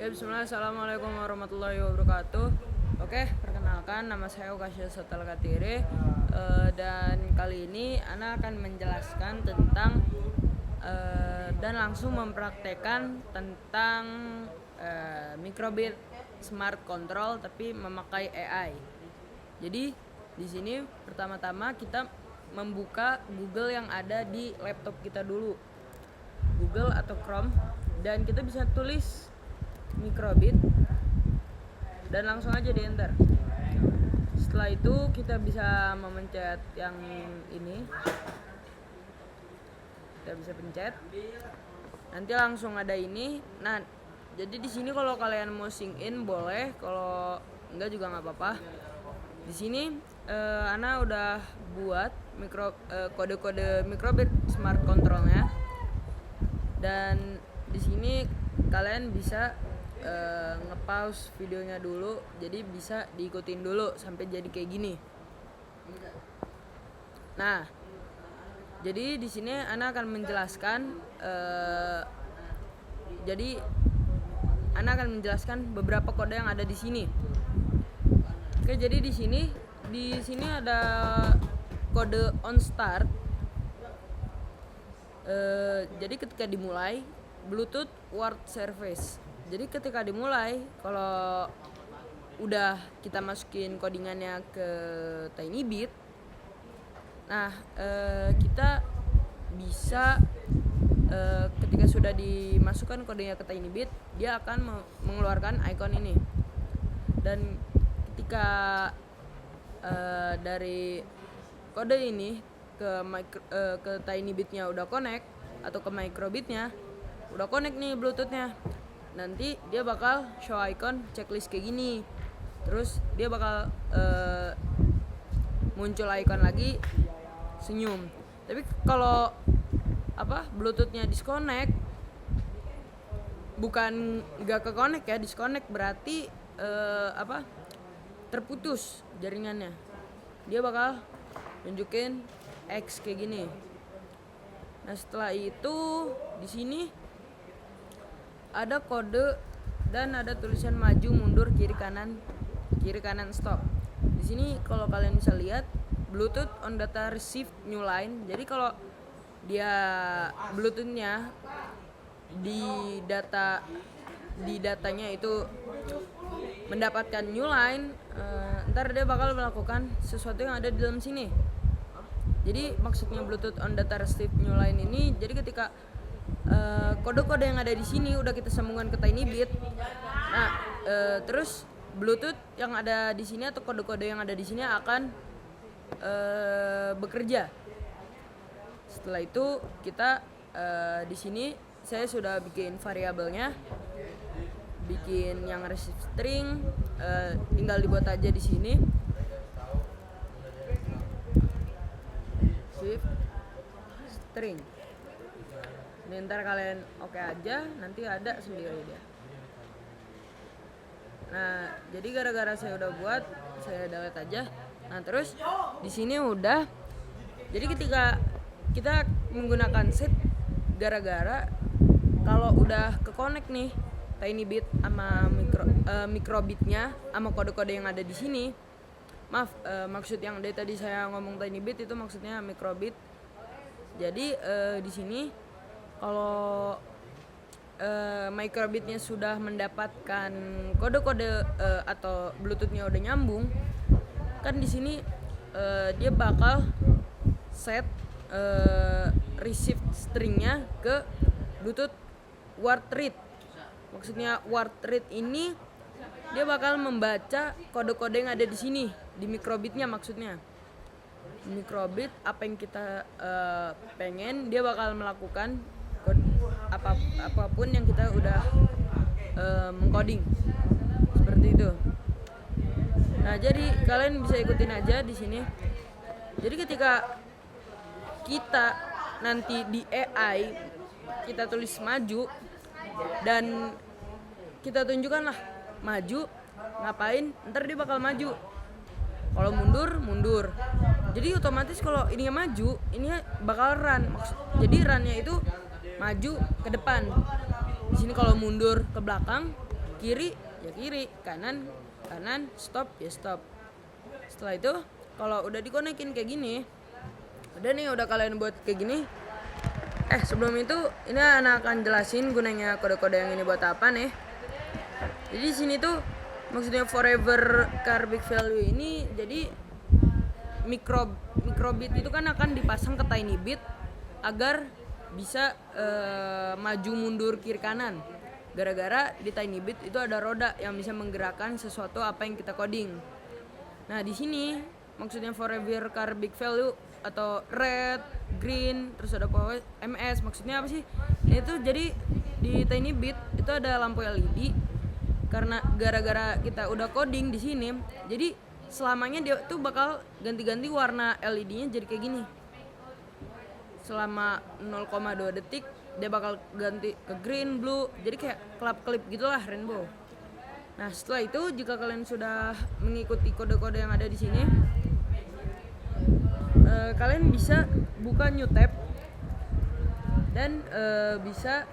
Oke, bismillah, assalamualaikum warahmatullahi wabarakatuh. Oke, perkenalkan nama saya Ukasya Satal Katire, dan kali ini Ana akan menjelaskan tentang dan langsung mempraktekkan tentang microbit smart control tapi memakai AI. Jadi di sini pertama-tama kita membuka Google yang ada di laptop kita dulu, Google atau Chrome, dan kita bisa tulis microbit dan langsung aja di enter. Setelah itu kita bisa memencet yang ini, kita bisa pencet, nanti langsung ada ini. Nah, jadi di sini kalau kalian mau sync in boleh, kalau enggak juga nggak apa-apa. Di sini Ana udah buat kode-kode microbit smart controlnya, dan di sini kalian bisa nge-pause videonya dulu, jadi bisa diikutin dulu sampai jadi kayak gini. Nah, jadi di sini Ana akan menjelaskan Ana akan menjelaskan beberapa kode yang ada di sini. Oke, jadi di sini ada kode on start. Jadi ketika dimulai Bluetooth word service. Jadi ketika dimulai, kalau udah kita masukin codingannya ke TinyBit, nah kita bisa ketika sudah dimasukkan kodenya ke TinyBit, dia akan mengeluarkan icon ini. Dan ketika dari kode ini ke TinyBitnya udah connect, atau ke microbitnya udah connect nih Bluetoothnya, nanti dia bakal show icon checklist kayak gini. Terus dia bakal muncul icon lagi senyum. Tapi kalau Bluetoothnya disconnect, bukan nggak ke connect ya, disconnect berarti terputus jaringannya. Dia bakal nunjukin X kayak gini. Nah, setelah itu di sini ada kode dan ada tulisan maju, mundur, kiri kanan stop. Di sini kalau kalian bisa lihat Bluetooth on data receive new line. Jadi kalau dia Bluetoothnya di datanya itu mendapatkan new line, ntar dia bakal melakukan sesuatu yang ada di dalam sini. Jadi maksudnya Bluetooth on data receive new line ini, jadi ketika kode-kode yang ada di sini udah kita sambungkan ke TinyBit. Nah, terus Bluetooth yang ada di sini atau kode-kode yang ada di sini akan bekerja. Setelah itu kita di sini saya sudah bikin variabelnya, bikin yang receive string, tinggal dibuat aja di sini. Receive string. Ini ntar kalian oke aja, nanti ada sendiri dia. Nah, jadi gara-gara saya udah buat, saya delete aja. Nah, terus di sini udah. Jadi ketika kita menggunakan set, gara-gara kalau udah ke connect nih TinyBit sama microbitnya sama kode-kode yang ada di sini. Maksud yang dari tadi saya ngomong TinyBit itu maksudnya microbit. Jadi di sini kalau microbitnya sudah mendapatkan kode-kode atau Bluetoothnya udah nyambung, kan di sini dia bakal set receive stringnya ke Bluetooth word read. Maksudnya word read ini dia bakal membaca kode-kode yang ada di sini di microbitnya. Maksudnya microbit apa yang kita pengen, dia bakal melakukan apapun yang kita udah mengcoding seperti itu. Nah, jadi kalian bisa ikutin aja di sini. Jadi ketika kita nanti di AI kita tulis maju dan kita tunjukkan lah maju ngapain, ntar dia bakal maju. Kalau mundur. Jadi otomatis kalau ini maju, ini bakal run. Jadi runnya itu maju ke depan. Di sini kalau mundur ke belakang, kiri ya kiri, kanan stop ya stop. Setelah itu kalau udah dikonekin kayak gini, udah kalian buat kayak gini. Sebelum itu ini anak akan jelasin gunanya kode-kode yang ini buat apa nih. Jadi di sini tuh maksudnya forever car big value ini, jadi microbit itu kan akan dipasang ke tiny bit agar bisa maju mundur kiri kanan. Gara-gara di tiny bit itu ada roda yang bisa menggerakkan sesuatu apa yang kita coding. Nah, di sini maksudnya forever car big value atau red, green, terus ada power MS, maksudnya apa sih? Ini tuh jadi di tiny bit itu ada lampu LED. Karena gara-gara kita udah coding di sini, jadi selamanya dia tuh bakal ganti-ganti warna LED-nya jadi kayak gini. Selama 0,2 detik dia bakal ganti ke green, blue, jadi kayak kelap-kelip gitulah, rainbow. Nah, setelah itu jika kalian sudah mengikuti kode-kode yang ada di sini, kalian bisa buka new tab dan bisa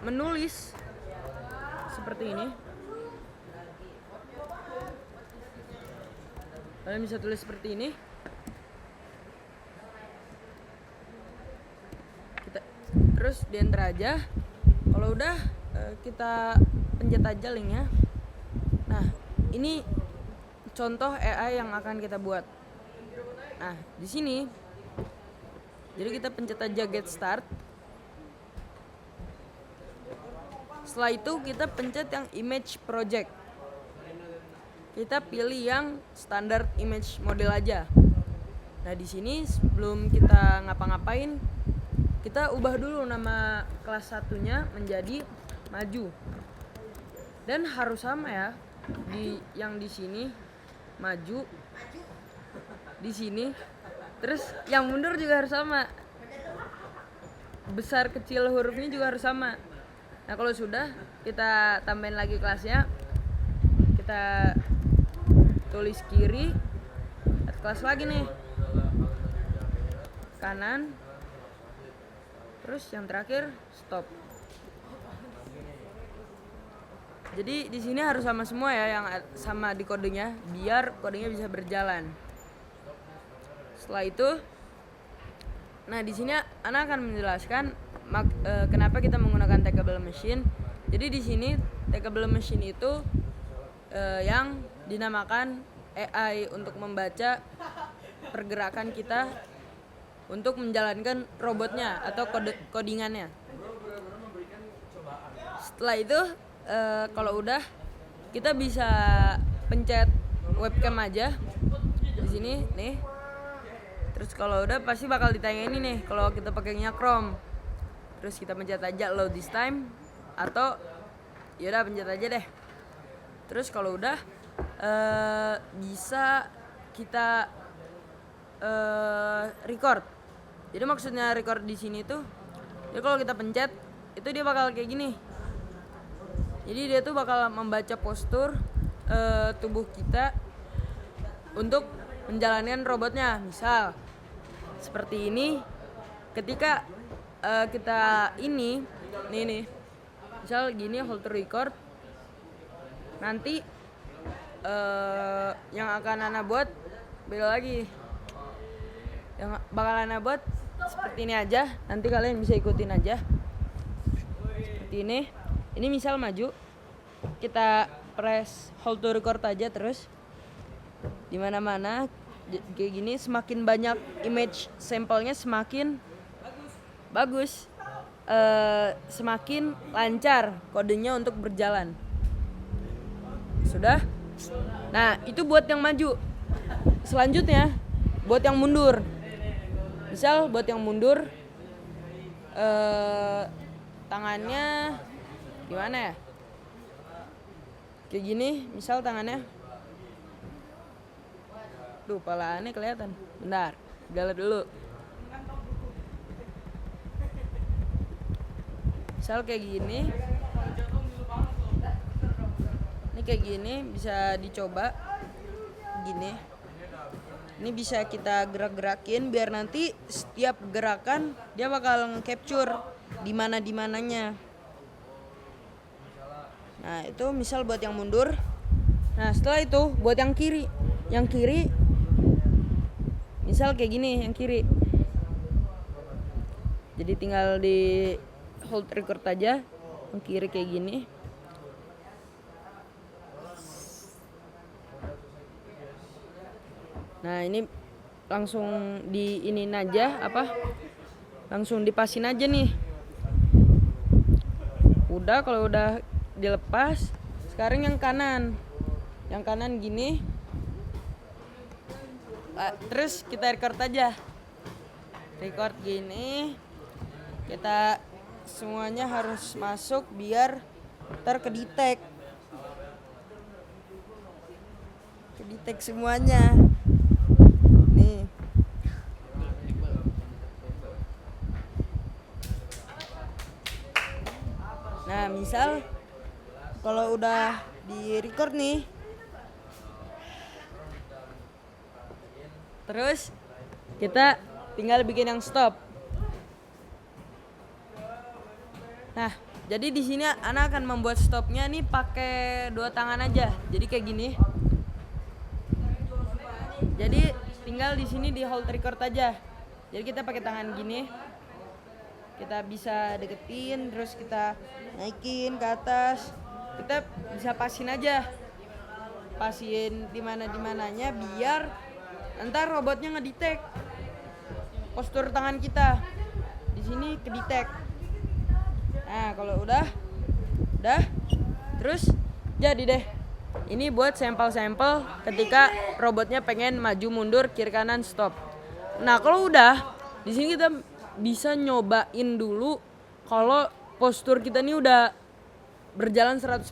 menulis seperti ini. Kalian bisa tulis seperti ini. Terus di enter aja. Kalau udah kita pencet aja linknya. Nah, ini contoh AI yang akan kita buat. Nah, di sini jadi kita pencet aja get start. Setelah itu kita pencet yang image project. Kita pilih yang standar image model aja. Nah, di sini sebelum kita ngapa-ngapain, kita ubah dulu nama kelas satunya menjadi maju. Dan harus sama ya. Yang di sini maju. Di sini. Terus yang mundur juga harus sama. Besar kecil hurufnya juga harus sama. Nah, kalau sudah kita tambahin lagi kelasnya. Kita tulis kiri. Kelas lagi nih. Kanan. Terus yang terakhir stop. Jadi di sini harus sama semua ya, yang sama di kodenya, biar kodenya bisa berjalan. Setelah itu, nah di sini Ana akan menjelaskan kenapa kita menggunakan Taggable Machine. Jadi di sini Taggable Machine itu yang dinamakan AI untuk membaca pergerakan kita untuk menjalankan robotnya atau codingannya. Setelah itu kalau udah kita bisa pencet webcam aja di sini nih. Terus kalau udah pasti bakal ditanya ini nih, kalau kita pakainya Chrome. Terus kita pencet aja load this time atau yaudah pencet aja deh. Terus kalau udah bisa kita record. Jadi maksudnya record di sini tuh, ya kalau kita pencet itu dia bakal kayak gini. Jadi dia tuh bakal membaca postur tubuh kita untuk menjalankan robotnya. Misal seperti ini, ketika kita ini nih, misal gini hold to record. Nanti yang akan Ana buat beda lagi. Yang bakal Ana buat seperti ini aja. Nanti kalian bisa ikutin aja. Seperti ini. Ini misal maju. Kita press hold to record aja terus. Di mana-mana kayak gini, semakin banyak image sampelnya semakin bagus. Semakin lancar kodenya untuk berjalan. Sudah? Nah, itu buat yang maju. Selanjutnya buat yang mundur. Misal buat yang mundur tangannya gimana ya? Kayak gini, misal tangannya. Duh, pala aneh kelihatan. Bentar, gala dulu. Misal kayak gini. Ini kayak gini, bisa dicoba. Gini. Ini bisa kita gerak-gerakin biar nanti setiap gerakan dia bakal nge-capture di mana-di mananya. Nah itu misal buat yang mundur. Nah setelah itu buat yang kiri misal kayak gini yang kiri. Jadi tinggal di hold record aja yang kiri kayak gini. Nah ini langsung diinin aja langsung dipasin aja nih. Udah, kalau udah dilepas, sekarang yang kanan gini. Terus kita record aja, record gini. Kita semuanya harus masuk biar ntar kedetek semuanya nih. Nah misal kalau udah di record nih, terus kita tinggal bikin yang stop. Nah, jadi di sini Ana akan membuat stopnya nih pakai 2 tangan aja. Jadi kayak gini. Jadi tinggal di sini di hold record aja. Jadi kita pakai tangan gini. Kita bisa deketin, terus kita naikin ke atas. Kita bisa pasin aja. Pasin di mananya biar ntar robotnya ngedetect postur tangan kita. Di sini kedetect. Nah kalau udah terus jadi deh. Ini buat sampel ketika robotnya pengen maju mundur kiri kanan stop. Nah kalau udah di sini kita bisa nyobain dulu kalau postur kita nih udah berjalan 100%.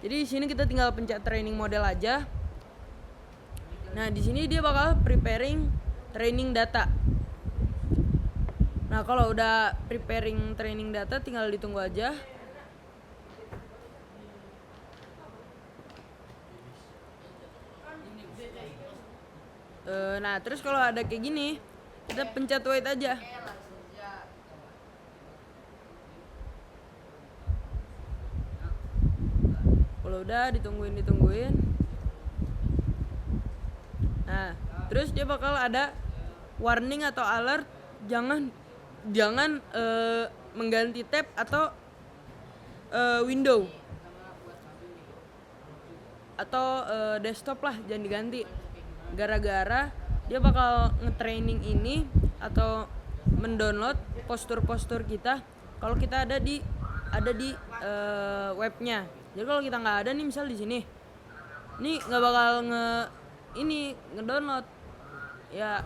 Jadi di sini kita tinggal pencet training model aja. Nah di sini dia bakal preparing training data. Nah kalau udah preparing training data tinggal ditunggu aja. Nah terus kalau ada kayak gini kita pencet wait aja. Kalau udah ditungguin. Nah terus dia bakal ada warning atau alert jangan mengganti tab atau window atau desktop lah, jangan diganti. Gara-gara dia bakal nge-training ini atau mendownload postur-postur kita kalau kita ada di webnya. Jadi kalau kita nggak ada nih misal di sini, ini nggak bakal ngedownload ya.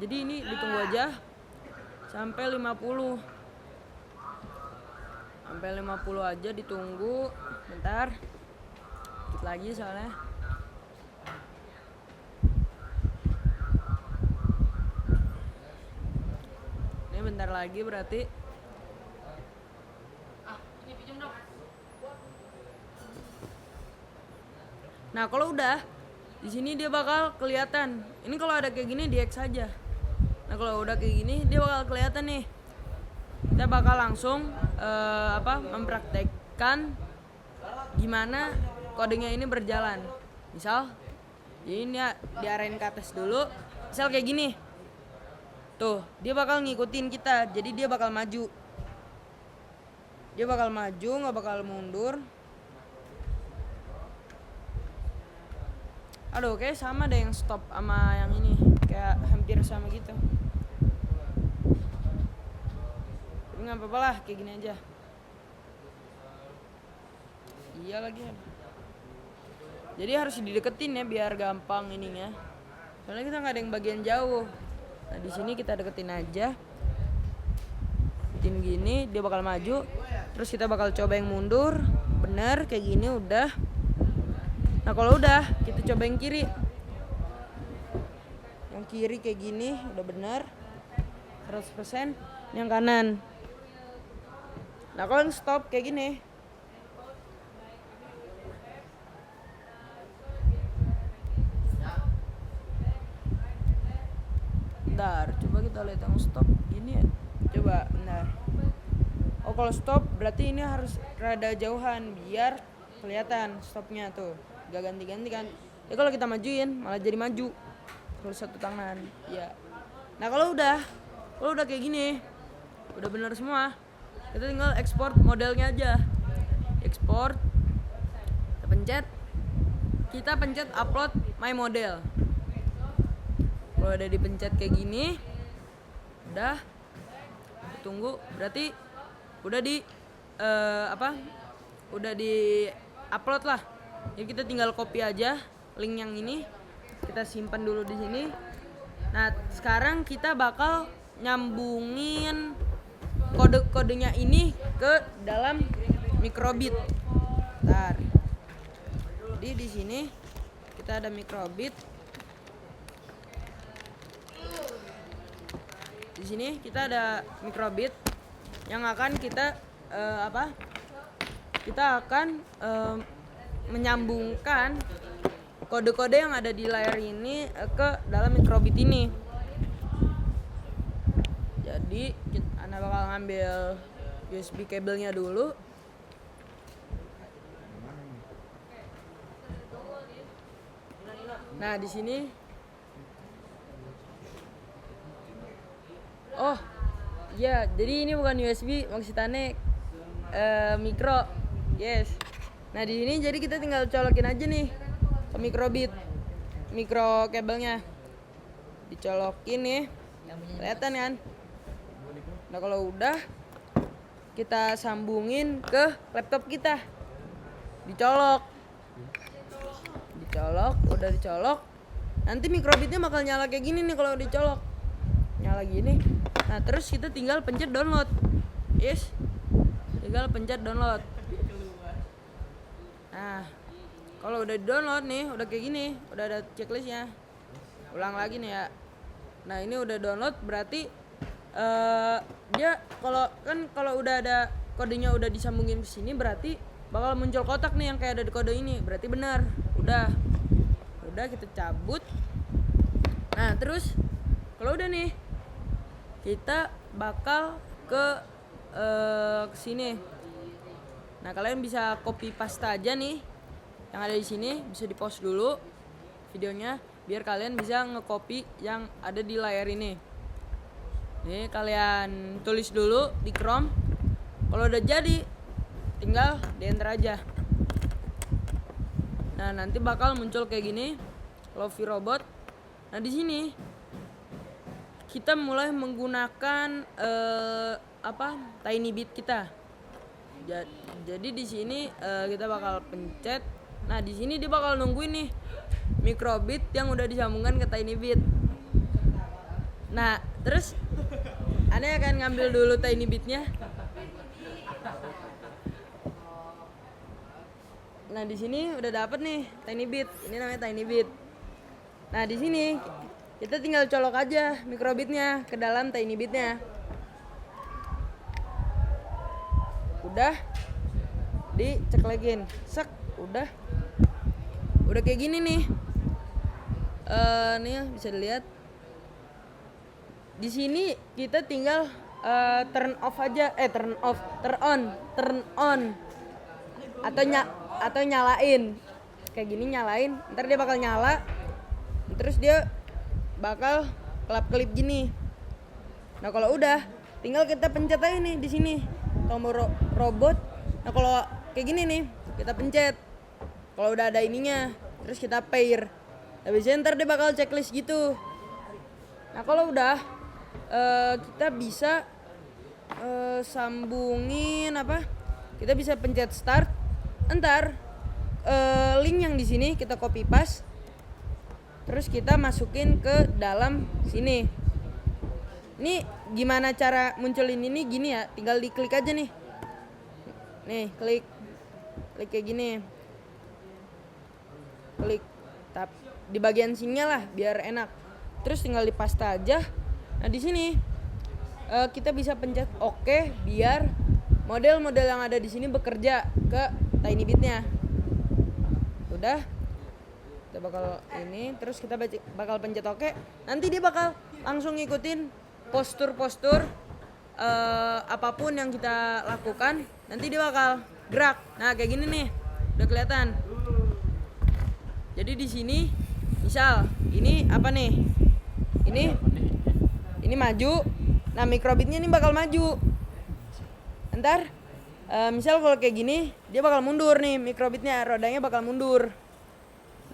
Jadi ini ditunggu aja sampai 50 aja, ditunggu bentar dikit lagi soalnya. Ini bentar lagi berarti. Nah kalau udah di sini dia bakal kelihatan. Ini kalau ada kayak gini di X aja. Nah kalau udah kayak gini dia bakal kelihatan nih. Kita bakal langsung mempraktekkan gimana kodenya ini berjalan. Misal ini diarahin ke atas dulu. Misal kayak gini. Tuh, dia bakal ngikutin kita. Jadi dia bakal maju. Nggak bakal mundur. Aduh, kayak sama deh yang stop sama yang ini. Kayak hampir sama gitu. Tapi nggak apa-apa lah, kayak gini aja. Iya lagi. Jadi harus dideketin ya biar gampang ininya. Soalnya kita nggak ada yang bagian jauh. Nah di sini kita deketin aja. Deketin gini, dia bakal maju. Terus kita bakal coba yang mundur. Bener kayak gini udah. Nah kalau udah kita coba yang kiri. Yang kiri kayak gini udah bener 100%. Yang kanan. Nah kalau yang stop kayak gini. Bentar, coba kita lihat yang stop gini ya. Coba bentar. Oh kalau stop berarti ini harus rada jauhan biar kelihatan stopnya tuh, gak ganti-ganti kan. Ya kalau kita majuin malah jadi maju kalau satu tangan. Ya. Nah kalau udah kayak gini, udah bener semua, kita tinggal ekspor modelnya aja. Ekspor, kita pencet upload my model. Kalau udah dipencet kayak gini, udah tunggu, berarti udah udah di upload lah. Jadi kita tinggal copy aja link yang ini, kita simpan dulu di sini. Nah sekarang kita bakal nyambungin kode-kodenya ini ke dalam microbit. Bentar. Jadi di sini kita ada microbit. Di sini kita ada microbit yang akan kita kita akan menyambungkan kode-kode yang ada di layar ini ke dalam microbit ini. Jadi Anda bakal ngambil USB kabelnya dulu. Nah di sini, oh ya, jadi ini bukan USB, maksudnya mikro, yes. Nah di sini jadi kita tinggal colokin aja nih ke mikro kabelnya, dicolokin nih, kelihatan kan? Nah kalau udah, kita sambungin ke laptop kita, dicolok, udah dicolok, nanti mikrobitnya bakal nyala kayak gini nih kalau dicolok, nyala gini. Nah terus kita tinggal pencet download, yes, tinggal pencet download. Nah kalau udah download nih, udah kayak gini, udah ada checklistnya. Ulang lagi nih ya. Nah ini udah download, berarti dia kalau udah ada kodenya udah disambungin ke sini, berarti bakal muncul kotak nih yang kayak ada di kode ini, berarti benar. Udah kita cabut. Nah terus kalau udah nih, kita bakal ke sini. Nah kalian bisa copy paste aja nih yang ada di sini, bisa di pause dulu videonya biar kalian bisa nge-copy yang ada di layar ini. Nih kalian tulis dulu di Chrome. Kalau udah jadi, tinggal di enter aja. Nah nanti bakal muncul kayak gini, Lofi Robot. Nah di sini kita mulai menggunakan TinyBit kita. Jadi di sini kita bakal pencet. Nah di sini dia bakal nungguin nih microbit yang udah disambungkan ke TinyBit. Nah terus Anda akan ngambil dulu TinyBitnya. Nah di sini udah dapet nih TinyBit. Ini namanya TinyBit. Nah di sini kita tinggal colok aja microbitnya ke dalam TinyBitnya. Udah diceklekin, udah kayak gini nih. Nih bisa dilihat. Di sini kita tinggal turn on atau nyalain. Kayak gini nyalain, ntar dia bakal nyala. Terus dia bakal kelap-kelip gini. Nah kalau udah, tinggal kita pencet aja nih di sini tombol robot. Nah kalau kayak gini nih, kita pencet. Kalau udah ada ininya, terus kita pair. Habisnya ntar dia bakal checklist gitu. Nah kalau udah, kita bisa sambungin kita bisa pencet start. Ntar link yang di sini kita copy paste, terus kita masukin ke dalam sini. Ini gimana cara munculin ini? Gini ya, tinggal diklik aja nih. Nih klik kayak gini, klik tap di bagian sininya lah biar enak. Terus tinggal dipaste aja. Nah di sini kita bisa pencet OK biar model-model yang ada di sini bekerja ke TinyBitnya. Udah, kita bakal ini, terus kita bakal pencet OK. Nanti dia bakal langsung ngikutin postur-postur apapun yang kita lakukan. Nanti dia bakal gerak. Nah kayak gini nih, Udah kelihatan. Jadi di sini misal ini apa nih? Ini maju. Nah, mikrobitnya ini bakal maju. Ntar misal kalau kayak gini, dia bakal mundur nih mikrobitnya, rodanya bakal mundur.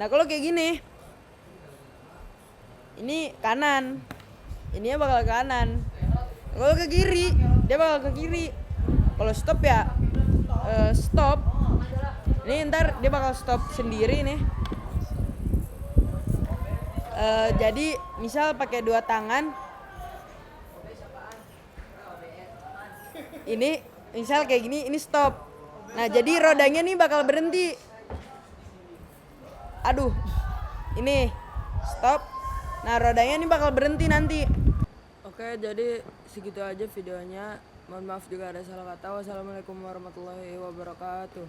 Nah, kalau kayak gini, ini kanan. Ininya bakal ke kanan. Kalau ke kiri, dia bakal ke kiri. Kalau stop ya stop. Ini ntar dia bakal stop sendiri nih. Jadi misal pakai 2 tangan. Ini misal kayak gini, ini stop. Nah, jadi rodanya nih bakal berhenti. Aduh. Ini stop. Nah, rodanya nih bakal berhenti nanti. Oke, jadi segitu aja videonya. Mohon maaf jika ada salah kata. Wassalamualaikum warahmatullahi wabarakatuh.